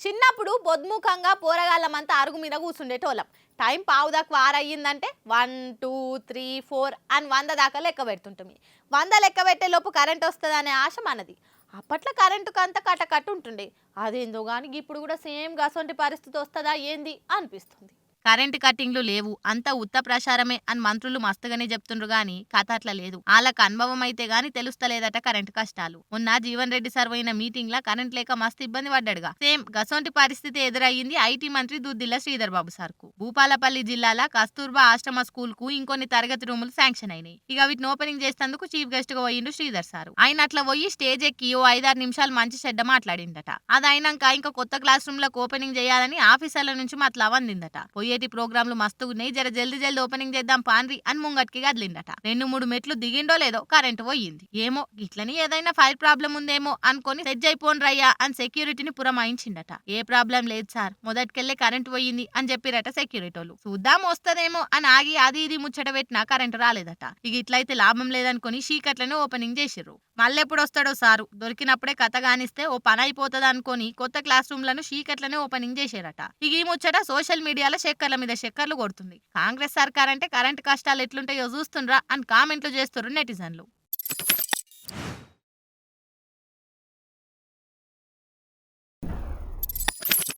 చిన్నప్పుడు బొద్ముఖంగా పోరగాళ్ళమంతా అరుగు మీద కూర్చుండేటోళ్ళం. టైం పావుదాకా వారయ్యిందంటే 1 2 3 4 అని 100 దాకా లెక్క పెడుతుంటుంది. 100 లెక్క పెట్టే లోపు కరెంట్ వస్తుందనే ఆశ మనది. అప్పట్లో కరెంటుకు అంత కట్టకట్టు ఉంటుండే. అదేందో కానీ ఇప్పుడు కూడా సేమ్ గసొంటి పరిస్థితి వస్తుందా ఏంది అనిపిస్తుంది. కరెంటు కట్టింగ్లు లేవు, అంతా ఉత్త ప్రచారమే అని మంత్రులు మస్తుగానే చెప్తుండ్రు గాని కథ అట్లా లేదు. వాళ్ళకి అనుభవం అయితే గాని తెలుస్తలేదట కరెంటు కష్టాలు. మొన్న జీవన్ రెడ్డి సార్ అయిన మీటింగ్ లా కరెంట్ లేక మస్తు ఇబ్బంది పడ్డాడుగా. సేమ్ గసొంటి పరిస్థితి ఎదురయ్యింది ఐటీ మంత్రి దుద్దిల్ల శ్రీధర్ బాబు సార్ కు. భూపాలపల్లి జిల్లాల కస్తూర్బా ఆశ్రమ స్కూల్ కు ఇంకొన్ని తరగతి రూములు శాంక్షన్ అయినాయి. ఇక వీటిని ఓపెనింగ్ చేసేందుకు చీఫ్ గెస్ట్ గా పోయిండు శ్రీధర్ సార్. ఆయన అట్లా పోయి స్టేజ్ ఎక్కి ఓ 5-6 నిమిషాలు మంచి చెడ్డ మాట్లాడిందట. అది అయినాక ఇంకా కొత్త క్లాస్ రూమ్ లకు ఓపెనింగ్ చేయాలని ఆఫీసర్ల నుంచి మతలా వందిందట. పోయేటి ప్రోగ్రాంలు మస్తు ఉన్నాయి, జర జల్దీ ఓపెనింగ్ చేద్దాం పాన్రి అని ముంగట్కి కదిలిండట. 2-3 మెట్లు దిగిండో లేదో కరెంట్ పోయింది. ఏమో ఇట్లని ఏదైనా ఫైర్ ప్రాబ్లం ఉందేమో అనుకొని సెజ్ అయిపోన్ రయ్యా అని సెక్యూరిటీని పురమాయించిండట. ఏ ప్రాబ్లం లేదు సార్, మొదటికెళ్లే కరెంట్ పోయింది అని చెప్పిరట సెక్యూరిటీ వాళ్ళు. చూద్దాం వస్తదేమో అని ఆగి అది ఇది ముచ్చట పెట్టినా కరెంట్ రాలేదట. ఇక ఇట్లయితే లాభం లేదనుకుని షీకట్లను ఓపెనింగ్ చేసిర్రు. మళ్ళెప్పుడు వస్తాడో సారు, దొరికినప్పుడే కథ గానిస్తే ఓ పని అయిపోతుంది అనుకుని కొత్త క్లాస్ రూమ్ లను షీకట్లనే ఓపెనింగ్ చేశారట. ఇక ఈ ముచ్చట సోషల్ మీడియాలో చక్కర్ల మీద చక్కర్లు కొడుతుంది. కాంగ్రెస్ సర్కార్ అంటే కరెంట్ కష్టాలు ఎట్లుంటాయో చూస్తుండ్రా అని కామెంట్లు చేస్తున్నారు నెటిజన్లు.